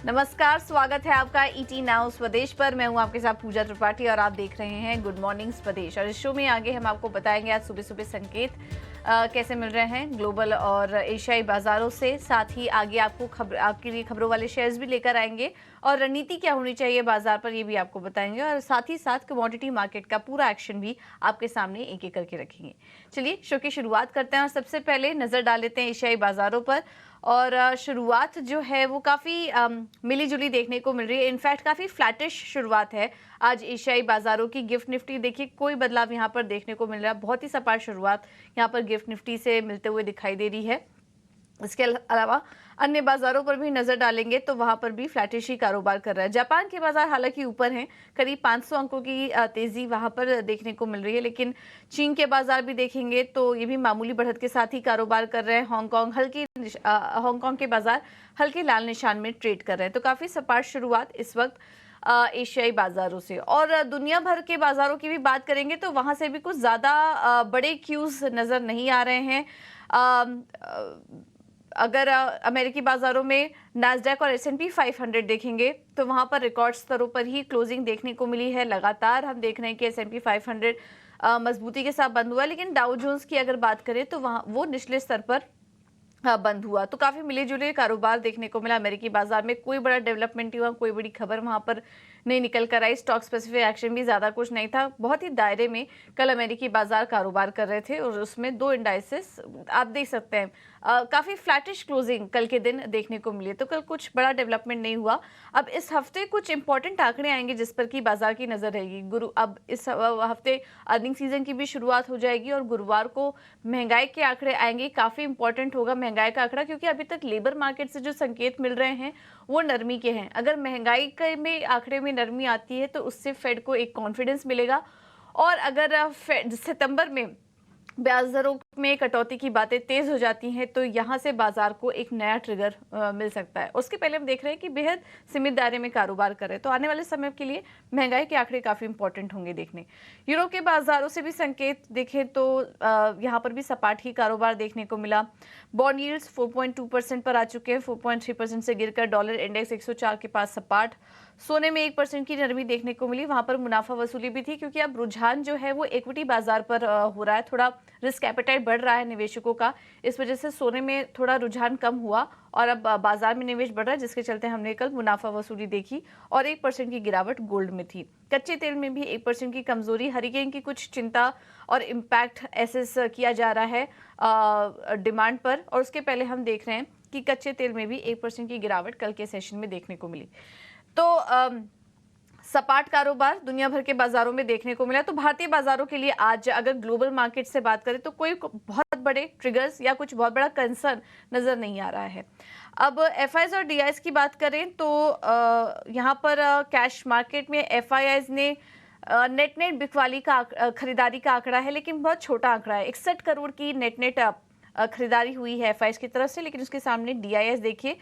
नमस्कार, स्वागत है आपका ईटी नाउ स्वदेश पर। मैं हूं आपके साथ पूजा त्रिपाठी और आप देख रहे हैं गुड मॉर्निंग स्वदेश। और इस शो में आगे हम आपको बताएंगे आज सुबह सुबह संकेत कैसे मिल रहे हैं ग्लोबल और एशियाई बाजारों से। साथ ही आगे आपके लिए खबरों वाले शेयर्स भी लेकर आएंगे और रणनीति क्या होनी चाहिए बाजार पर, ये भी आपको बताएंगे। और साथ ही साथ कमोडिटी मार्केट का पूरा एक्शन भी आपके सामने एक एक करके रखेंगे। चलिए शो की शुरुआत करते हैं और सबसे पहले नजर डाल लेते हैं एशियाई बाजारों पर। और शुरुआत जो है वो काफ़ी मिली जुली देखने को मिल रही है। इनफैक्ट काफ़ी फ्लैटिश शुरुआत है आज एशियाई बाजारों की। गिफ्ट निफ्टी देखिए कोई बदलाव यहाँ पर देखने को मिल रहा है। बहुत ही सपाट शुरुआत यहाँ पर गिफ्ट निफ्टी से मिलते हुए दिखाई दे रही है। इसके अलावा अन्य बाजारों पर भी नजर डालेंगे तो वहां पर भी फ्लैटिश ही कारोबार कर रहा है। जापान के बाजार हालांकि ऊपर हैं, करीब 500 अंकों की तेजी वहां पर देखने को मिल रही है। लेकिन चीन के बाजार भी देखेंगे तो ये भी मामूली बढ़त के साथ ही कारोबार कर रहे हैं। हांगकांग के बाजार हल्के लाल निशान में ट्रेड कर रहे हैं। तो काफी सपाट शुरुआत इस वक्त एशियाई बाजारों से। और दुनिया भर के बाजारों की भी बात करेंगे तो वहां से भी कुछ ज्यादा बड़े क्यूज नजर नहीं आ रहे हैं। अगर अमेरिकी बाजारों में नैस्डैक और S&P 500 देखेंगे तो वहां पर रिकॉर्ड स्तरों पर ही क्लोजिंग देखने को मिली है। लगातार हम देख रहे हैं कि S&P 500 मजबूती के साथ बंद हुआ है। लेकिन डाउ जोन्स की अगर बात करें तो वहां वो निचले स्तर पर बंद हुआ। तो काफी मिले जुले कारोबार देखने को मिला। अमेरिकी बाजार में कोई बड़ा डेवलपमेंट हुआ, कोई बड़ी खबर वहां पर नहीं निकल कर आई। स्टॉक स्पेसिफिक एक्शन भी ज्यादा कुछ नहीं था। बहुत ही दायरे में कल अमेरिकी बाजार कारोबार कर रहे थे और उसमें दो इंडाइसेस आप देख सकते हैं काफी फ्लैटिश क्लोजिंग कल के दिन देखने को मिली। तो कल कुछ बड़ा डेवलपमेंट नहीं हुआ। अब इस हफ्ते कुछ इंपॉर्टेंट आंकड़े आएंगे जिस पर की बाजार की नजर रहेगी। अब इस हफ्ते अर्निंग सीजन की भी शुरुआत हो जाएगी और गुरुवार को महंगाई के आंकड़े आएंगे। काफी इंपॉर्टेंट होगा महंगाई का आंकड़ा, क्योंकि अभी तक लेबर मार्केट से जो संकेत मिल रहे हैं वो नरमी के हैं। अगर महंगाई के में आंकड़े में नरमी आती है तो उससे फेड को एक कॉन्फिडेंस मिलेगा। और अगर सितंबर में ब्याज दरों में कटौती की बातें तेज हो जाती हैं तो यहां से बाजार को एक नया ट्रिगर मिल सकता है। उसके पहले हम देख रहे हैं कि बेहद सीमित दायरे में कारोबार कर रहे हैं। तो आने वाले समय के लिए महंगाई के आंकड़े काफी इंपॉर्टेंट होंगे देखने। यूरोप के बाजारों से भी संकेत देखें तो यहां पर भी सपाट ही कारोबार देखने को मिला। बॉन्ड यील्ड्स 4.2% पर आ चुके हैं, 4.3% से गिरकर डॉलर इंडेक्स 104 के पास सपाट। सोने में 1% की नरमी देखने को मिली। वहां पर मुनाफा वसूली भी थी, क्योंकि अब रुझान जो है वो इक्विटी बाजार पर हो रहा है। थोड़ा रिस्क एपेटाइट बढ़ रहा है निवेशकों का, इस वजह से सोने में थोड़ा रुझान कम हुआ और अब बाजार में निवेश बढ़ रहा है, जिसके चलते हमने कल मुनाफा वसूली देखी और 1% की गिरावट गोल्ड में थी। कच्चे तेल में भी 1% की कमजोरी। हरिकेन की कुछ चिंता और इम्पैक्ट एसेस किया जा रहा है डिमांड पर। और उसके पहले हम देख रहे हैं कि कच्चे तेल में भी 1% की गिरावट कल के सेशन में देखने को मिली। तो सपाट कारोबार दुनिया भर के बाजारों में देखने को मिला। तो भारतीय बाजारों के लिए आज अगर ग्लोबल मार्केट से बात करें तो कोई बहुत बड़े ट्रिगर्स या कुछ बहुत बड़ा कंसर्न नजर नहीं आ रहा है। अब एफआईआईज और डीआईज की बात करें तो यहाँ पर कैश मार्केट में एफआईआईज ने नेट बिकवाली का खरीदारी का आंकड़ा है, लेकिन बहुत छोटा आंकड़ा है। 61 करोड़ की नेट खरीदारी हुई है एफआईआईज की तरफ से। लेकिन उसके सामने डीआईएस देखिए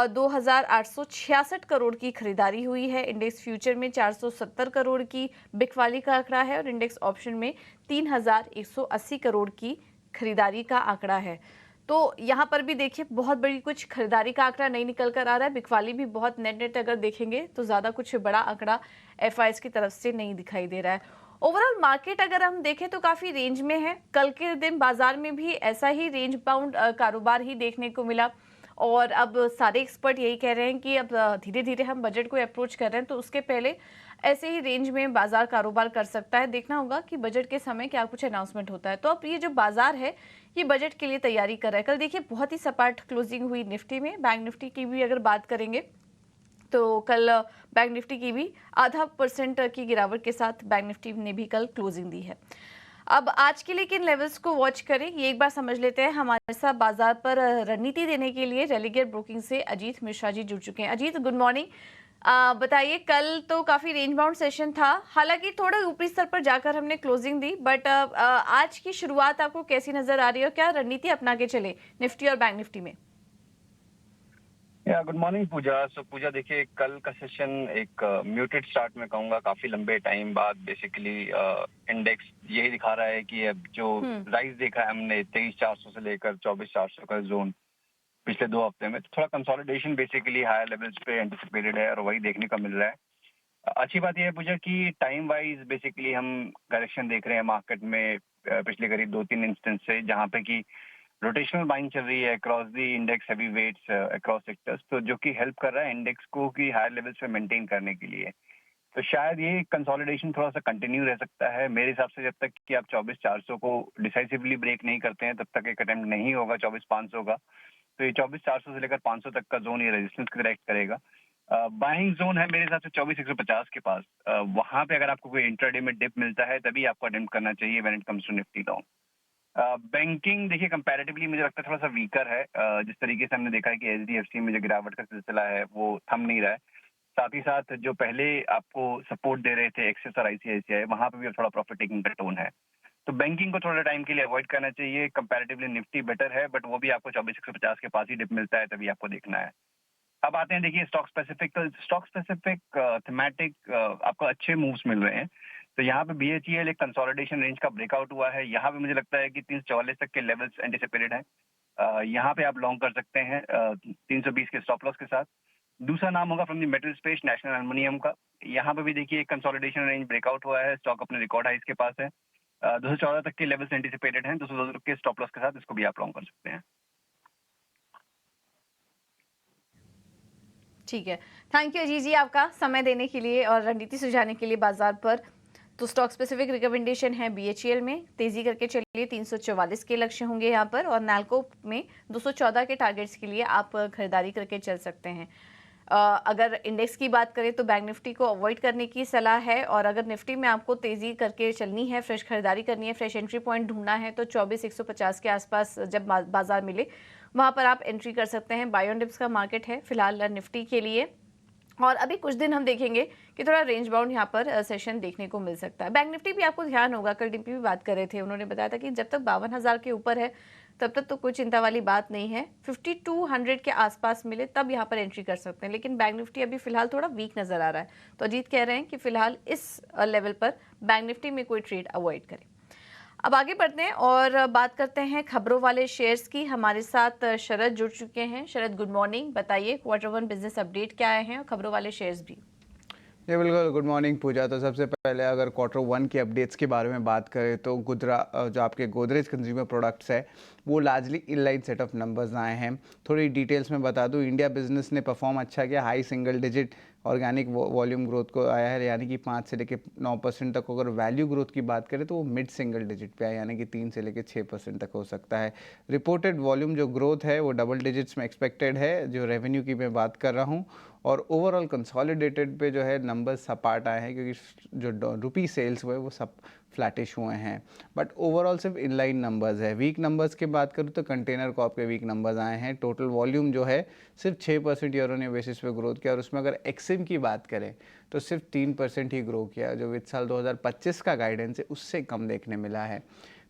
2,866 करोड़ की खरीदारी हुई है। इंडेक्स फ्यूचर में 470 करोड़ की बिकवाली का आंकड़ा है और इंडेक्स ऑप्शन में 3,180 करोड़ की खरीदारी का आंकड़ा है। तो यहाँ पर भी देखिए बहुत बड़ी कुछ खरीदारी का आंकड़ा नहीं निकल कर आ रहा है। बिकवाली भी बहुत नेट अगर देखेंगे तो ज्यादा कुछ बड़ा आंकड़ा एफआईआईज की तरफ से नहीं दिखाई दे रहा है। ओवरऑल मार्केट अगर हम देखें तो काफी रेंज में है। कल के दिन बाजार में भी ऐसा ही रेंज बाउंड कारोबार ही देखने को मिला। और अब सारे एक्सपर्ट यही कह रहे हैं कि अब धीरे धीरे हम बजट को अप्रोच कर रहे हैं, तो उसके पहले ऐसे ही रेंज में बाजार कारोबार कर सकता है। देखना होगा कि बजट के समय क्या कुछ अनाउंसमेंट होता है। तो अब ये जो बाजार है ये बजट के लिए तैयारी कर रहा है। कल देखिए बहुत ही सपाट क्लोजिंग हुई निफ्टी में। बैंक निफ्टी की भी अगर बात करेंगे तो कल बैंक निफ्टी की भी 0.5% की गिरावट के साथ बैंक निफ्टी ने भी कल क्लोजिंग दी है। अब आज के लिए किन लेवल्स को वॉच करें ये एक बार समझ लेते हैं। हमारे साथ बाजार पर रणनीति देने के लिए रेलिगेयर ब्रोकिंग से अजीत मिश्रा जी जुड़ चुके हैं। Ajit good morning. बताइए, कल तो काफी रेंज बाउंड सेशन था, हालांकि थोड़ा ऊपरी स्तर पर जाकर हमने क्लोजिंग दी, बट आज की शुरुआत आपको कैसी नजर आ रही है और क्या रणनीति अपना के चले निफ्टी और बैंक निफ्टी में? गुड मॉर्निंग पूजा। पूजा देखिए कल का सेशन एक म्यूटेड स्टार्ट में कहूंगा, काफी लंबे टाइम बाद बेसिकली इंडेक्स यही दिखा रहा है कि अब जो राइज देखा है हमने 23,400 से लेकर 24,400 का जोन, पिछले 2 हफ्ते में। तो थोड़ा कंसोलिडेशन बेसिकली हायर लेवल्स पे एंटिसिपेटेड है और वही देखने को मिल रहा है। अच्छी बात यह है पूजा कि टाइम वाइज बेसिकली हम करेक्शन देख रहे हैं मार्केट में पिछले करीब 2-3 इंस्टेंस से, जहाँ पे कि रोटेशनल बाइंग चल रही है across the index heavy weights across sectors, तो जो कि हेल्प कर रहा है इंडेक्स को कि हायर लेवल्स पे मेंटेन करने के लिए। तो शायद ये कंसोलिडेशन थोड़ा सा कंटिन्यू रह सकता है मेरे हिसाब से। जब तक कि आप 24,400 को डिसाइसिवली ब्रेक नहीं करते हैं तब तक एक अटेम्प्ट नहीं होगा 24,500 का। तो ये 24,400 से लेकर 500 तक का जोन ये रेजिस्टेंस करेक्ट करेगा। बाइंग जोन है मेरे हिसाब से 24,150 के पास। वहां पे अगर आपको कोई इंट्राडे में डिप मिलता है तभी आपको अटेम्प्ट करना चाहिए when it comes to Nifty long. Banking देखिए कंपैरेटिवली मुझे लगता है थोड़ा सा वीकर है। जिस तरीके से हमने देखा है कि एचडीएफसी में जो गिरावट का सिलसिला है वो थम नहीं रहा है। साथ ही साथ जो पहले आपको सपोर्ट दे रहे थे एक्सिस और आईसीआईसीआई, वहां पे भी थोड़ा प्रॉफिट टेकिंग का टोन है। तो बैंकिंग को थोड़ा टाइम के लिए अवॉइड करना चाहिए। कंपैरेटिवली निफ्टी बेटर है, बट वो भी आपको 24,150 के पास ही डिप मिलता है तभी आपको देखना है। अब आते हैं देखिए स्टॉक स्पेसिफिक थीमेटिक आपको अच्छे मूव्स मिल रहे हैं। तो यहाँ पे बीएचईएल एक कंसोलिडेशन रेंज का ब्रेकआउट हुआ है। यहाँ पे मुझे लगता है कि 344 तक के लेवल्स एंटिसिपेटेड हैं। यहाँ पे आप लॉन्ग कर सकते हैं 320 के स्टॉप लॉस के साथ। दूसरा नाम होगा from the metal space national aluminium का। यहाँ पे भी देखिए एक कंसोलिडेशन रेंज ब्रेकआउट हुआ है, स्टॉक अपने रिकॉर्ड हाइस के पास है। 214 तक के लेवल्स एंटिसिपेटेड हैं। 202 के स्टॉप लॉस के साथ इसको भी आप लॉन्ग कर सकते हैं। ठीक है, थैंक यू अजीत जी आपका समय देने के लिए और रणनीति सुझाने के लिए बाजार पर। तो स्टॉक स्पेसिफिक रिकमेंडेशन है बीएचईएल में तेजी करके चलिए, 344 के लक्ष्य होंगे यहाँ पर, और नाल्को में 214 के टारगेट्स के लिए आप खरीदारी करके चल सकते हैं। अगर इंडेक्स की बात करें तो बैंक निफ्टी को अवॉइड करने की सलाह है, और अगर निफ्टी में आपको तेजी करके चलनी है, फ्रेश खरीदारी करनी है, फ्रेश एंट्री पॉइंट ढूंढना है, तो 24,150 के आसपास जब बाजार मिले वहां पर आप एंट्री कर सकते हैं। बाय ऑन डिप्स का मार्केट है फिलहाल निफ्टी के लिए, और अभी कुछ दिन हम देखेंगे कि थोड़ा रेंज बाउंड यहाँ पर सेशन देखने को मिल सकता है। बैंक निफ्टी भी आपको ध्यान होगा, कल डीपी भी बात कर रहे थे, उन्होंने बताया था कि जब तक 52,000 के ऊपर है तब तक तो कोई चिंता वाली बात नहीं है। 5200 के आसपास मिले तब यहाँ पर एंट्री कर सकते हैं, लेकिन बैंक निफ्टी अभी फिलहाल थोड़ा वीक नजर आ रहा है। तो अजीत कह रहे हैं कि फिलहाल इस लेवल पर बैंक निफ्टी में कोई ट्रेड अवॉइड करें। अब आगे बढ़ते हैं और बात करते हैं खबरों वाले शेयर्स की। हमारे साथ शरद जुड़ चुके हैं। शरद गुड मॉर्निंग, बताइए Q1 बिजनेस अपडेट क्या आए हैं और खबरों वाले शेयर्स भी। जी बिल्कुल, गुड मॉर्निंग पूजा। तो सबसे पहले अगर Q1 के अपडेट्स के बारे में बात करें तो जो आपके गोदरेज कंज्यूमर प्रोडक्ट्स है वो largely inline set of numbers आए हैं। थोड़ी डिटेल्स में बता दूं, इंडिया बिजनेस ने परफॉर्म अच्छा किया, high single digit organic volume growth को आया है, यानी कि 5 से लेकर 9% तक। अगर वैल्यू ग्रोथ की बात करें तो वो मिड सिंगल डिजिट पे है, यानी कि 3 से लेकर 6% तक हो सकता है। रिपोर्टेड वॉल्यूम जो ग्रोथ है वो डबल डिजिट्स में एक्सपेक्टेड है, जो रेवेन्यू की मैं बात कर रहा हूँ। और ओवरऑल कंसोलिडेटेड पे जो है नंबर्स सपाट आए हैं, क्योंकि जो रुपी सेल्स हुए वो सब फ्लैटिश हुए हैं, बट ओवरऑल सिर्फ इनलाइन नंबर्स है। वीक नंबर्स की बात करूँ तो कंटेनर कॉर्प के वीक नंबर्स आए हैं। टोटल वॉल्यूम जो है सिर्फ 6% ईयर ऑन ईयर बेसिस पे ग्रोथ किया, और उसमें अगर एक्सिम की बात करें तो सिर्फ 3% ही ग्रो किया, जो वित्त साल 2025 का गाइडेंस है उससे कम देखने मिला है।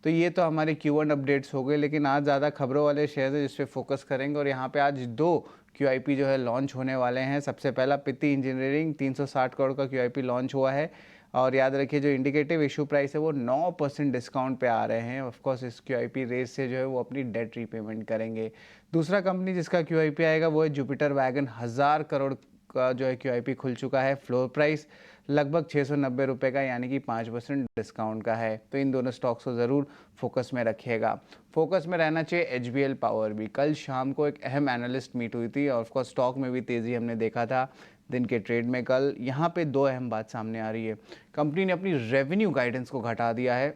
तो ये तो हमारे Q1 अपडेट्स हो गए, लेकिन आज ज़्यादा खबरों वाले शेयर है जिस पे फोकस करेंगे, और यहाँ पे आज 2 QIP जो है लॉन्च होने वाले हैं। सबसे पहला पित्ती इंजीनियरिंग 360 करोड़ का QIP लॉन्च हुआ है, और याद रखिए जो इंडिकेटिव इशू प्राइस है वो 9% डिस्काउंट पे आ रहे हैं। ऑफ कोर्स इस QIP रेस से जो है वो अपनी डेट रीपेमेंट करेंगे। दूसरा कंपनी जिसका QIP आएगा वो है जुपिटर वैगन, 1000 करोड़ का जो है QIP खुल चुका है। फ्लोर प्राइस लगभग 690 रुपये का, यानी कि 5% डिस्काउंट का है। तो इन दोनों स्टॉक्स को ज़रूर फोकस में रखिएगा। फोकस में रहना चाहिए HBL पावर भी। कल शाम को एक अहम एनालिस्ट मीट हुई थी, और ऑफकोर्स स्टॉक में भी तेज़ी हमने देखा था दिन के ट्रेड में। कल यहाँ पे 2 अहम बात सामने आ रही है। कंपनी ने अपनी रेवेन्यू गाइडेंस को घटा दिया है।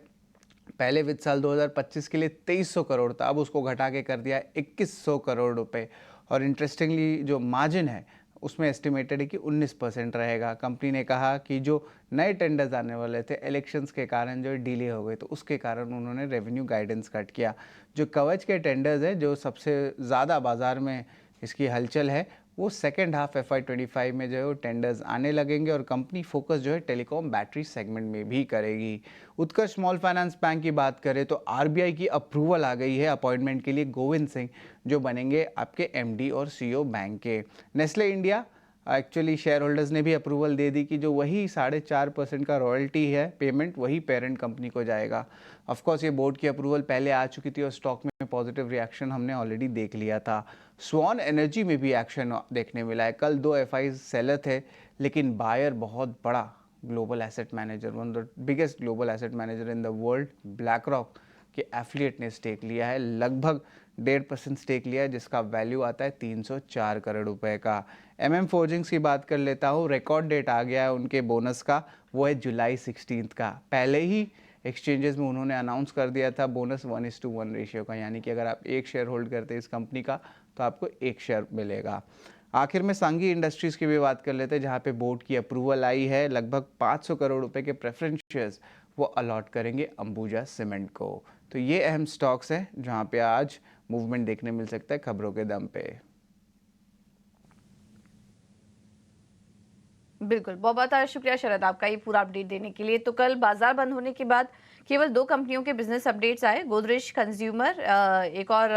पहले वित्त साल 2025 के लिए 2300 करोड़ था, अब उसको घटा के कर दिया 2100 करोड़ रुपए। और इंटरेस्टिंगली जो मार्जिन है उसमें एस्टिमेटेड है कि 19% रहेगा। कंपनी ने कहा कि जो नए टेंडर्स आने वाले थे इलेक्शंस के कारण जो डिले हो गए, तो उसके कारण उन्होंने रेवेन्यू गाइडेंस कट किया। जो कवच के टेंडर्स हैं, जो सबसे ज़्यादा बाज़ार में इसकी हलचल है, वो सेकेंड हाफ FY25 में जो है वो टेंडर्स आने लगेंगे, और कंपनी फोकस जो है टेलीकॉम बैटरी सेगमेंट में भी करेगी। उत्कर्ष स्मॉल फाइनेंस बैंक की बात करें तो RBI की अप्रूवल आ गई है अपॉइंटमेंट के लिए गोविंद सिंह, जो बनेंगे आपके MD और CEO बैंक के। Nestle India actually share holders ने भी अप्रूवल दे दी कि जो वही 4.5% का रॉयल्टी है पेमेंट, वही पेरेंट कंपनी को जाएगा। ऑफकोर्स ये बोर्ड की अप्रूवल पहले आ चुकी थी और स्टॉक में पॉजिटिव रिएक्शन हमने ऑलरेडी देख लिया था। स्वान एनर्जी में भी एक्शन देखने मिला है। कल 2 एफआई सेलर थे, लेकिन बायर बहुत बड़ा global asset manager, one of the biggest global asset manager in the world, black rock के एफिलिएट ने स्टेक लिया है, लगभग 1.5% स्टेक लिया है, जिसका वैल्यू आता है 304 करोड़ रुपए का। MM फोर्जिंग्स की बात कर लेता हूँ। रिकॉर्ड डेट आ गया है उनके बोनस का, वो है जुलाई 16 का। पहले ही एक्सचेंजेस में उन्होंने अनाउंस कर दिया था बोनस 1:1 रेशियो का, यानी कि अगर आप एक शेयर होल्ड करते हैं इस कंपनी का तो आपको एक शेयर मिलेगा। आखिर में सांगी इंडस्ट्रीज़ की भी बात कर लेते हैं, जहाँ पे बोर्ड की अप्रूवल आई है। लगभग 500 करोड़ रुपए के प्रेफरेंस शेयर्स वो अलॉट करेंगे अंबुजा सीमेंट को। तो ये अहम स्टॉक्स हैं जहाँ पे आज मूवमेंट देखने मिल सकता है खबरों के दम पे। बिल्कुल, बहुत बहुत शुक्रिया शरद आपका ये पूरा अपडेट देने के लिए। तो कल बाजार बंद होने के बाद केवल 2 कंपनियों के बिजनेस अपडेट्स आए, गोदरेज कंज्यूमर, एक और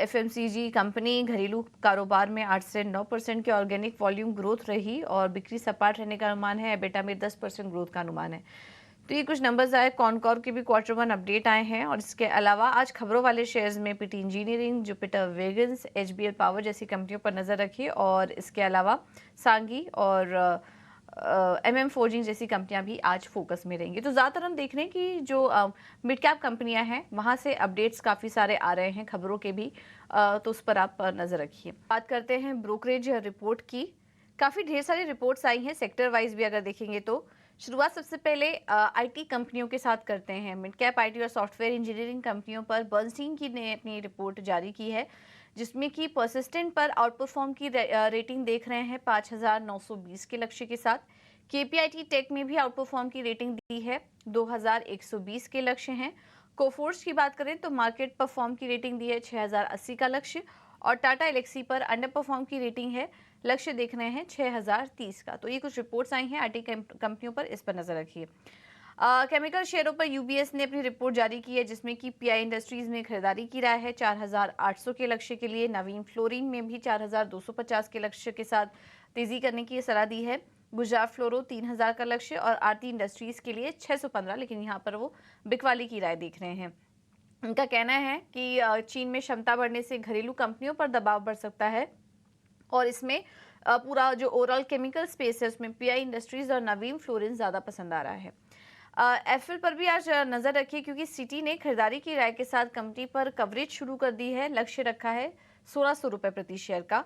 FMCG कंपनी। घरेलू कारोबार में 8 से 9% की ऑर्गेनिक वॉल्यूम ग्रोथ रही और बिक्री सपाट रहने का अनुमान है। एबिटा में 10% ग्रोथ का अनुमान है। तो ये कुछ नंबर्स आए। कॉनकॉर के भी Q1 अपडेट आए हैं और इसके अलावा आज खबरों वाले शेयर्स में PT engineering, Jupiter vegans, HBL power जैसी कंपनियों पर नजर रखिए और इसके अलावा सांगी और MM फोर्जिंग जैसी कंपनियां भी आज फोकस में रहेंगी। तो ज़्यादातर हम देख रहे हैं कि जो मिड कैप कंपनियां हैं वहां से अपडेट्स काफ़ी सारे आ रहे हैं खबरों के भी, तो उस पर आप नज़र रखिए। बात करते हैं ब्रोकरेज रिपोर्ट की। काफ़ी ढेर सारी रिपोर्ट्स आई हैं सेक्टर वाइज भी अगर देखेंगे तो। शुरुआत सबसे पहले IT कंपनियों के साथ करते हैं। मिड कैप IT और सॉफ्टवेयर इंजीनियरिंग कंपनियों पर बर्नस्टीन की ने अपनी रिपोर्ट जारी की है, जिसमें कि परसिस्टेंट पर आउटपरफॉर्म की रेटिंग देख रहे हैं 5,920 के लक्ष्य के साथ। KPIT टेक में भी आउटपरफॉर्म की रेटिंग दी है, 2,120 के लक्ष्य हैं। कोफोर्स की बात करें तो मार्केट परफॉर्म की रेटिंग दी है 6,080 का लक्ष्य और टाटा एलेक्सी पर अंडर परफॉर्म की रेटिंग है, लक्ष्य देख रहे हैं 6,030 का। तो ये कुछ रिपोर्ट्स आई हैं IT कंपनियों पर, इस पर नजर रखिए। केमिकल शेयरों पर UBS ने अपनी रिपोर्ट जारी की है, जिसमें कि PI इंडस्ट्रीज में खरीदारी की राय है 4,800 के लक्ष्य के लिए। नवीन फ्लोरिन में भी 4,250 के लक्ष्य के साथ तेजी करने की सलाह दी है। गुजरात फ्लोरो 3,000 का लक्ष्य और आरती इंडस्ट्रीज के लिए 615, लेकिन यहाँ पर वो बिकवाली की राय देख रहे हैं। उनका कहना है कि चीन में क्षमता बढ़ने से घरेलू कंपनियों पर दबाव बढ़ सकता है और इसमें पूरा जो ओवरऑल केमिकल स्पेस है उसमें PI इंडस्ट्रीज और नवीन फ्लोरिन ज़्यादा पसंद आ रहा है। एफएल पर भी आज नज़र रखिए, क्योंकि सिटी ने खरीदारी की राय के साथ कंपनी पर कवरेज शुरू कर दी है, लक्ष्य रखा है 1,600 रुपये प्रति शेयर का।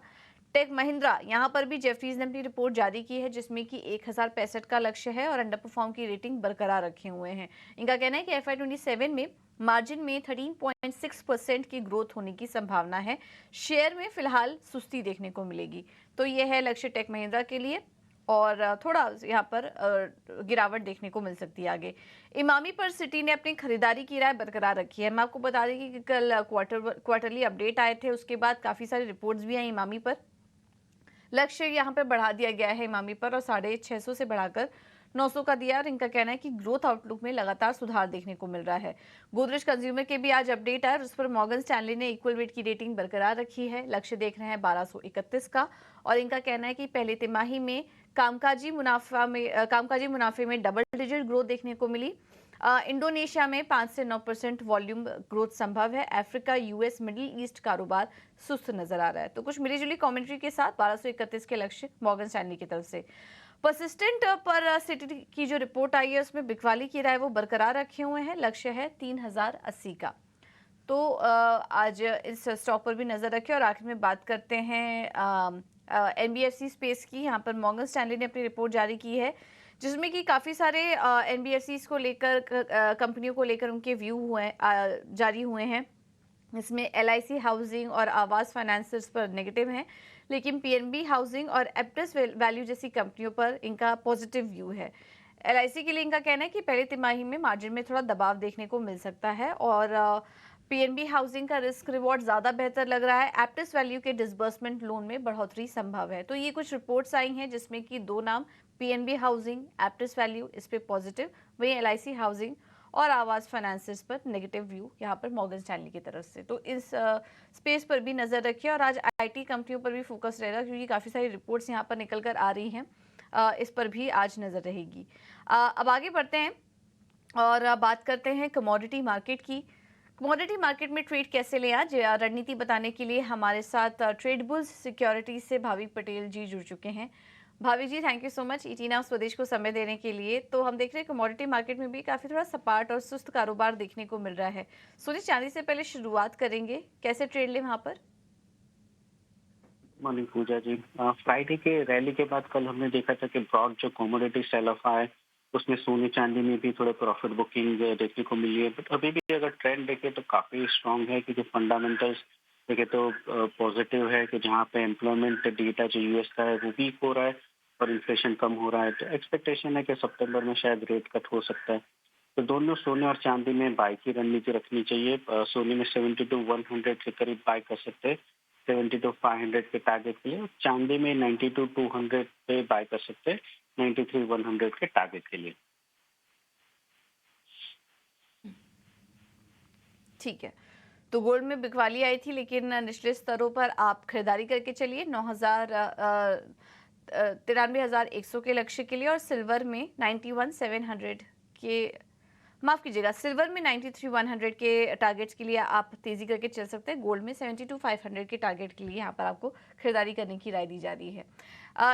टेक महिंद्रा, यहाँ पर भी जेफरीज ने अपनी रिपोर्ट जारी की है, जिसमें कि 1,065 का लक्ष्य है और अंडर परफॉर्म की रेटिंग बरकरार रखे हुए हैं। इनका कहना है कि FY27 में मार्जिन में 13.6% की ग्रोथ होने की संभावना है। शेयर में फिलहाल सुस्ती देखने को मिलेगी। तो यह है लक्ष्य टेक महिंद्रा के लिए और थोड़ा यहाँ पर गिरावट देखने को मिल सकती है आगे। इमामी पर सिटी ने अपनी खरीदारी की राय बरकरार रखी है। मैं आपको बता दें कि कल क्वार्टरली अपडेट आए थे, उसके बाद काफ़ी सारी रिपोर्ट्स भी आई इमामी पर। लक्ष्य यहाँ पर बढ़ा दिया गया है इमामी पर और 650 से बढ़ाकर 900 का दिया और इनका कहना है कि ग्रोथ आउटलुक में लगातार सुधार देखने को मिल रहा है। गोदरेज कंज्यूमर के भी आज अपडेट आया, उस पर मॉर्गन स्टैनली ने इक्वल वेट की रेटिंग बरकरार रखी है, लक्ष्य देख रहे हैं 1,231 का और इनका कहना है कि पहले तिमाही में कामकाजी मुनाफे में डबल डिजिट ग्रोथ देखने को मिली। इंडोनेशिया में 5 से 9% वॉल्यूम ग्रोथ संभव है। अफ्रीका, US, मिडिल ईस्ट कारोबार सुस्त नजर आ रहा है। तो कुछ मिलीजुली कमेंट्री के साथ 1,231 के लक्ष्य मॉर्गन स्टैनली की तरफ से। परसिस्टेंट पर सिटी की जो रिपोर्ट आई है उसमें बिकवाली की राय वो बरकरार रखे हुए हैं, लक्ष्य है 3,080 का। तो आज इस स्टॉक पर भी नजर रखें और आखिर में बात करते हैं NBFC स्पेस की। यहाँ पर मॉर्गन स्टैनली ने अपनी रिपोर्ट जारी की है, जिसमें कि काफ़ी सारे NBFCs को लेकर कंपनियों को लेकर उनके व्यू जारी हुए हैं। इसमें LIC हाउसिंग और आवास फाइनेंसर्स पर नेगेटिव हैं, लेकिन PNB हाउसिंग और एप्टस वैल्यू जैसी कंपनियों पर इनका पॉजिटिव व्यू है। LIC के लिए इनका कहना है कि पहले तिमाही में मार्जिन में थोड़ा दबाव देखने को मिल सकता है और PNB हाउसिंग का रिस्क रिवॉर्ड ज़्यादा बेहतर लग रहा है। एप्टस वैल्यू के डिसबर्समेंट लोन में बढ़ोतरी संभव है। तो ये कुछ रिपोर्ट्स आई हैं जिसमें कि 2 नाम PNB हाउसिंग, एप्टस वैल्यू इस पे पॉजिटिव, वहीं LIC हाउसिंग और आवास फाइनेंसेस पर नेगेटिव व्यू यहाँ पर मॉर्गन स्टैनली की तरफ से। तो इस स्पेस पर भी नज़र रखिए और आज IT कंपनियों पर भी फोकस रहेगा, क्योंकि काफ़ी सारी रिपोर्ट्स यहाँ पर निकल कर आ रही हैं, इस पर भी आज नज़र रहेगी। अब आगे बढ़ते हैं और बात करते हैं कमोडिटी मार्केट की। कमोडिटी मार्केट में ट्रेड कैसे लें आज रणनीति बताने के लिए हमारे साथ ट्रेड बुल्स सिक्योरिटीज से भाविक पटेल जी जुड़ चुके हैं। Bhavik ji, thank you so much ET Now Swadesh को समय देने के लिए। तो हम देख रहे हैं कमोडिटी मार्केट में भी काफी थोड़ा सपाट और सुस्त कारोबार देखने को मिल रहा है। सोने चांदी से पहले शुरुआत करेंगे, कैसे ट्रेड लें वहां पर? मॉर्निंग पूजा जी। फ्राइडे के रैली के बाद कल हमने देखा था कि ब्रॉड जो कमोडिटी सेल ऑफ है उसमें सोने चांदी में भी थोड़े प्रॉफिट बुकिंग देखने को मिली है। बट अभी भी अगर ट्रेंड देखें तो काफी स्ट्रांग है, क्योंकि फंडामेंटल्स देखें तो पॉजिटिव है कि जहाँ पे एम्प्लॉयमेंट डेटा जो यूएस का है वो वीक हो रहा है और इन्फ्लेशन कम हो रहा है। तो एक्सपेक्टेशन है कि सितंबर में शायद रेट कट हो सकता है। तो दोनों सोने और चांदी में बाय की रणनीति रखनी चाहिए। सोने में 70 to 100 के करीब बाय कर सकते हैं 70 to 500 के टारगेट के लिए, और चांदी में 90 to 200 पे बाय कर सकते हैं 93 100 के टारगेट के लिए। ठीक है, तो गोल्ड में बिकवाली आई थी लेकिन निचले स्तरों पर आप खरीदारी करके चलिए 93,100 के लक्ष्य के लिए, और सिल्वर में 91,700 के, माफ कीजिएगा, सिल्वर में 93,100 के टारगेट्स के लिए आप तेजी करके चल सकते हैं। गोल्ड में 72,500 के टारगेट के लिए यहाँ पर आपको खरीदारी करने की राय दी जा रही है।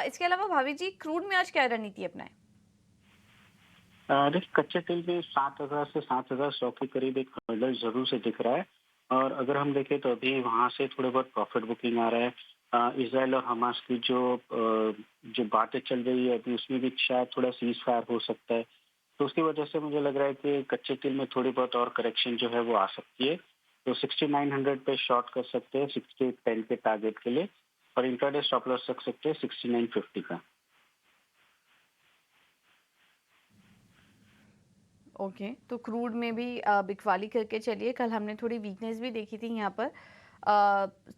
इसके अलावा भाभी जी, क्रूड में आज क्या रणनीति अपनाएं? कच्चे तेल में 7,000 से 7,100 के करीब एक हर्डल जरूर से दिख रहा है, और अगर हम देखें तो अभी वहां से थोड़े बहुत प्रॉफिट बुकिंग आ रहा है। इसराइल और हमास की जो बातें चल रही है अभी, उसमें भी शायद थोड़ा सीज फायर हो सकता है। तो उसकी वजह से मुझे लग रहा है कि कच्चे तेल में थोड़ी बहुत और करेक्शन जो है वो आ सकती है। तो 6900 पे शॉर्ट कर सकते हैं 6810 के टारगेट के लिए, और इंट्राडे स्टॉप लॉस रख सकते हैं 6950 का। ओके, तो क्रूड में भी बिकवाली करके चलिए। कल हमने थोड़ी वीकनेस भी देखी थी यहाँ पर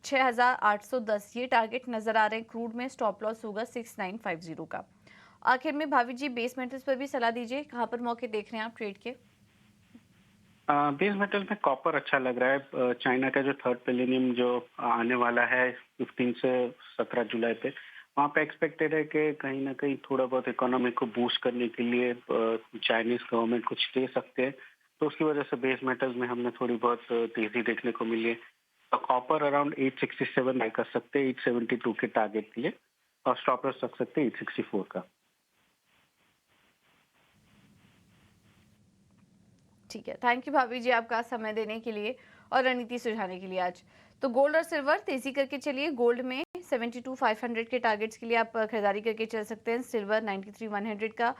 6,810 ये टारगेट नजर आ रहे हैं क्रूड में। स्टॉप लॉस होगा 6950 का। आखिर में भाभी जी, बेस मेटल्स पर भी सलाह दीजिए, कहाँ पर मौके देख रहे हैं आप ट्रेड के? बेस मेटल में कॉपर अच्छा लग रहा है। चाइना का जो थर्ड पेलेनियम जो आने वाला है 15 से 17 जुलाई पे, वहाँ पे एक्सपेक्टेड है कि कहीं ना कहीं थोड़ा बहुत इकोनॉमी को बूस्ट करने के लिए चाइनीज गवर्नमेंट कुछ दे सकते हैं। तो उसकी वजह से बेस मेटल्स में हमने थोड़ी बहुत तेजी देखने को मिली है। तो कॉपर अराउंड 867 बाय कर सकते हैं 872 के टारगेट के लिए, और स्टॉप लॉस रख सकते हैं 864 का। ठीक है, थैंक यू भाभी जी आपका समय देने के लिए और रणनीति सुझाने के लिए आज। तो गोल्ड और सिल्वर तेजी करके चलिए। गोल्ड में 72,500 के टारगेट्स के लिए आप खरीदारी करके चल सकते हैं। सिल्वर 93,100 का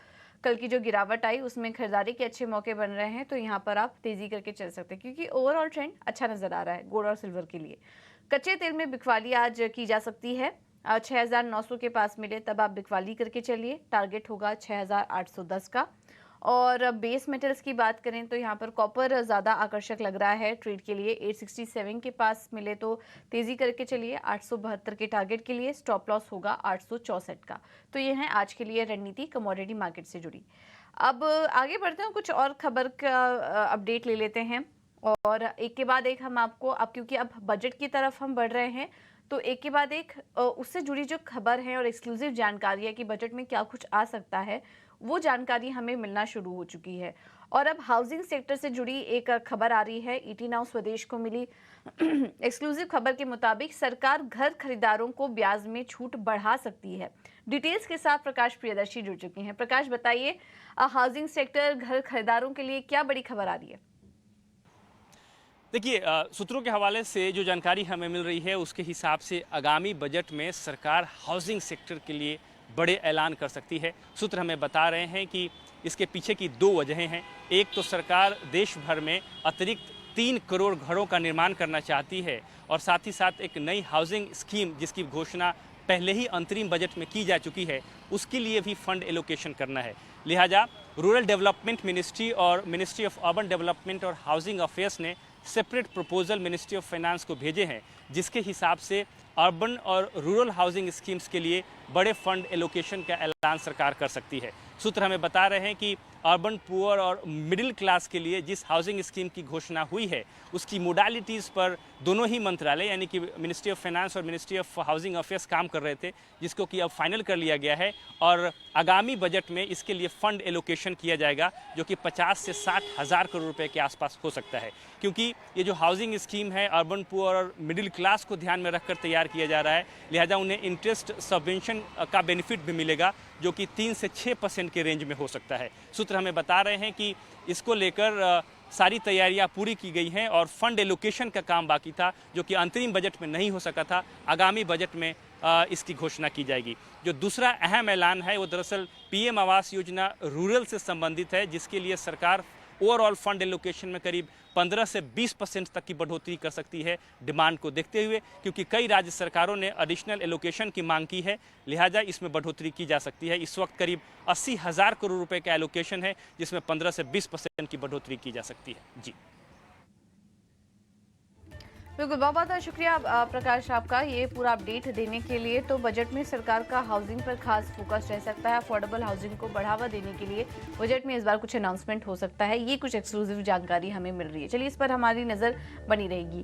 कल की जो गिरावट आई उसमें खरीदारी के अच्छे मौके बन रहे हैं, तो यहाँ पर आप तेजी करके चल सकते हैं क्योंकि ओवरऑल ट्रेंड अच्छा नजर आ रहा है गोल्ड और सिल्वर के लिए। कच्चे तेल में बिकवाली आज की जा सकती है 6,900 के पास मिले तब आप बिकवाली करके चलिए। टारगेट होगा 6,810 का। और बेस मेटल्स की बात करें तो यहाँ पर कॉपर ज़्यादा आकर्षक लग रहा है ट्रेड के लिए। 867 के पास मिले तो तेज़ी करके चलिए। 872 के टारगेट के लिए स्टॉप लॉस होगा 864 का। तो ये है आज के लिए रणनीति कमोडिटी मार्केट से जुड़ी। अब आगे बढ़ते हैं, कुछ और खबर का अपडेट ले लेते हैं और एक के बाद एक हम आपको, अब क्योंकि अब बजट की तरफ हम बढ़ रहे हैं तो एक के बाद एक उससे जुड़ी जो खबर है और एक्सक्लूसिव जानकारी है कि बजट में क्या कुछ आ सकता है, वो जानकारी हमें मिलना शुरू हो चुकी है। और अब हाउसिंग सेक्टर से जुड़ी एक खबर आ रही है, ईटी नाउ स्वदेश को मिली एक्सक्लूसिव खबर के मुताबिक सरकार घर खरीदारों को ब्याज में छूट बढ़ा सकती है। डिटेल्स के साथ प्रकाश प्रियदर्शी जुड़ चुके हैं। प्रकाश, बताइए हाउसिंग सेक्टर घर खरीदारों के लिए क्या बड़ी खबर आ रही है? देखिए, सूत्रों के हवाले से जो जानकारी हमें मिल रही है उसके हिसाब से आगामी बजट में सरकार हाउसिंग सेक्टर के लिए बड़े ऐलान कर सकती है। सूत्र हमें बता रहे हैं कि इसके पीछे की दो वजहें हैं। एक तो सरकार देश भर में अतिरिक्त 3 करोड़ घरों का निर्माण करना चाहती है और साथ ही साथ एक नई हाउसिंग स्कीम जिसकी घोषणा पहले ही अंतरिम बजट में की जा चुकी है उसके लिए भी फंड एलोकेशन करना है। लिहाजा रूरल डेवलपमेंट मिनिस्ट्री और मिनिस्ट्री ऑफ अर्बन डेवलपमेंट और हाउसिंग अफेयर्स ने separate proposal ministry of finance को भेजे हैं, जिसके हिसाब से अर्बन और रूरल हाउसिंग स्कीम्स के लिए बड़े फंड एलोकेशन का ऐलान सरकार कर सकती है। सूत्र हमें बता रहे हैं कि अर्बन पुअर और मिडिल क्लास के लिए जिस हाउसिंग स्कीम की घोषणा हुई है उसकी मोडालिटीज़ पर दोनों ही मंत्रालय यानी कि मिनिस्ट्री ऑफ फाइनेंस और मिनिस्ट्री ऑफ हाउसिंग अफेयर्स काम कर रहे थे, जिसको कि अब फाइनल कर लिया गया है और आगामी बजट में इसके लिए फंड एलोकेशन किया जाएगा जो कि 50 से 60 हज़ार करोड़ रुपए के आसपास हो सकता है। क्योंकि ये जो हाउसिंग स्कीम है अर्बन पुअर और मिडिल क्लास को ध्यान में रखकर तैयार किया जा रहा है, लिहाजा उन्हें इंटरेस्ट सबवेंशन का बेनिफिट भी मिलेगा जो कि 3 से 6% के रेंज में हो सकता है। सूत्र हमें बता रहे हैं कि इसको लेकर सारी तैयारियां पूरी की गई हैं और फंड एलोकेशन का काम बाकी था जो कि अंतरिम बजट में नहीं हो सका था। आगामी बजट में इसकी घोषणा की जाएगी। जो दूसरा अहम ऐलान है वो दरअसल पीएम आवास योजना रूरल से संबंधित है, जिसके लिए सरकार ओवरऑल फंड एलोकेशन में करीब 15 से 20% तक की बढ़ोतरी कर सकती है डिमांड को देखते हुए, क्योंकि कई राज्य सरकारों ने एडिशनल एलोकेशन की मांग की है, लिहाजा इसमें बढ़ोतरी की जा सकती है। इस वक्त करीब 80 हज़ार करोड़ रुपए का एलोकेशन है जिसमें 15 से 20% की बढ़ोतरी की जा सकती है। जी बिल्कुल, बहुत बहुत शुक्रिया प्रकाश आपका ये पूरा अपडेट देने के लिए। तो बजट में सरकार का हाउसिंग पर खास फोकस रह सकता है। अफोर्डेबल हाउसिंग को बढ़ावा देने के लिए बजट में इस बार कुछ अनाउंसमेंट हो सकता है। ये कुछ एक्सक्लूसिव जानकारी हमें मिल रही है। चलिए इस पर हमारी नज़र बनी रहेगी।